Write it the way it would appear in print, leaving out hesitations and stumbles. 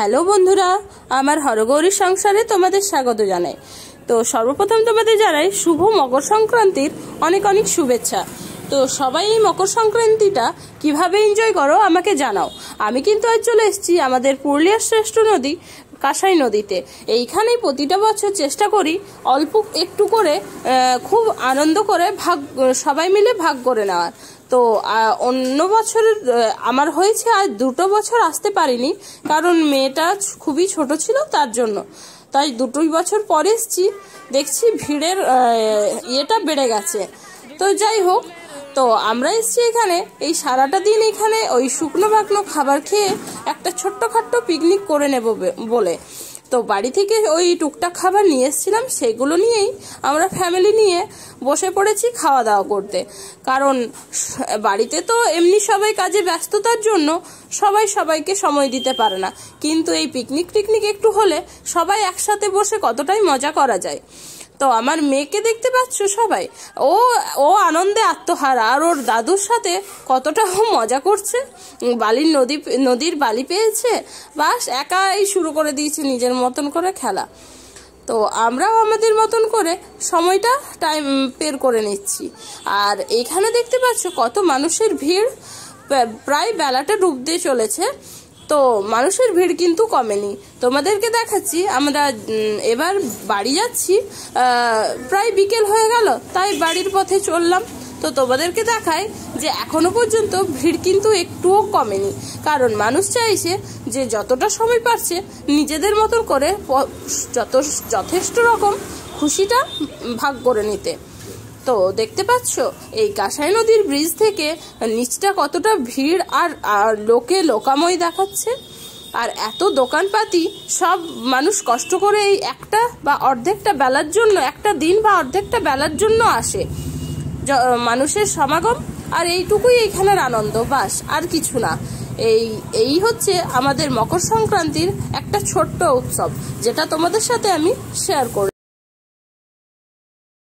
Hello বন্ধুরা, আমার হরগৌরী সংসারে তোমাদের স্বাগত জানাই। তো সর্বপ্রথম তোমাদের জানাই শুভ মকর সংক্রান্তির অনেক অনেক শুভেচ্ছা। তো সবাই এই মকর সংক্রান্তিটা কিভাবে এনজয় করো আমাকে জানাও। আমি কিন্তু আজ চলে এসেছি আমাদের পুরুলিয়ার শ্রেষ্ঠ নদী কাঁসাই নদীতে। এইখানেই প্রতিটা বছর চেষ্টা করি অল্প একটু করে খুব আনন্দ করে সবাই মিলে ভাগ করে নেওয়ার। তো অন্য বছর আমার হয়েছে আর 2 বছর আসতে পারিনি, কারণ মেয়েটা খুবই ছোট ছিল, তার জন্য। তাই 2 বছর পরে এসেছি, দেখছি ভিড়ের ইয়েটা বেড়ে গেছে। তো যাই হোক, তো আমরা এসেছি এখানে এই সারাটা দিন এখানে ওই শুকনো বাকনো খাবার খেয়ে একটা ছোট্টখাট্টো পিকনিক করে নেব বলে। তো বাড়ি থেকে ওই টুকটাক খাবার নিয়ে এসেছিলাম, সেগুলো নিয়েই আমরা ফ্যামিলি নিয়ে বসে পড়েছি খাওয়া দাওয়া করতে। কারণ বাড়িতে তো এমনি সবাই কাজে ব্যস্ততার জন্য সবাই সবাইকে সময় দিতে পারে না, কিন্তু এই পিকনিক একটু হলে সবাই একসাথে বসে কতটাই মজা করা যায়। তো আমার মেয়েকে দেখতে পাচ্ছ সবাই, ও আনন্দে আত্মহারা, আর ওর দাদুর সাথে কতটা মজা করছে। নদীর বালি পেয়েছে, বাস একাই শুরু করে দিয়েছে নিজের মতন করে খেলা। তো আমরাও আমাদের মতন করে সময়টা টাইম বের করে নিচ্ছি। আর এখানে দেখতে পাচ্ছ কত মানুষের ভিড়, প্রায় বেলাটা ডুবতে চলেছে। তো মানুষের ভিড় কিন্তু কমেনি। তোমাদেরকে দেখাচ্ছি, আমরা এবার বাড়ি যাচ্ছি, প্রায় বিকেল হয়ে গেল, তাই বাড়ির পথে চললাম। তো তোমাদেরকে দেখাই যে এখনো পর্যন্ত ভিড় কিন্তু একটুও কমেনি, কারণ মানুষ চাইছে যে যতটা সময় পারছে নিজেদের মতন করে যথেষ্ট রকম খুশিটা ভাগ করে নিতে। তো দেখতে পাচ্ছ এই কাঁসাই নদীর ব্রিজ থেকে নিচটা কতটা ভিড় আর লোকাময় দেখাচ্ছে। আর এত দোকানপাতি, সব মানুষ কষ্ট করে এই একটা বা অর্ধেকটা বেলার জন্য, একটা দিন বা অর্ধেকটা বেলার জন্য আসে। মানুষের সমাগম আর এইটুকুই এইখানের আনন্দ, বাস আর কিছু না। এই হচ্ছে আমাদের মকর সংক্রান্তির একটা ছোট্ট উৎসব, যেটা তোমাদের সাথে আমি শেয়ার করলাম।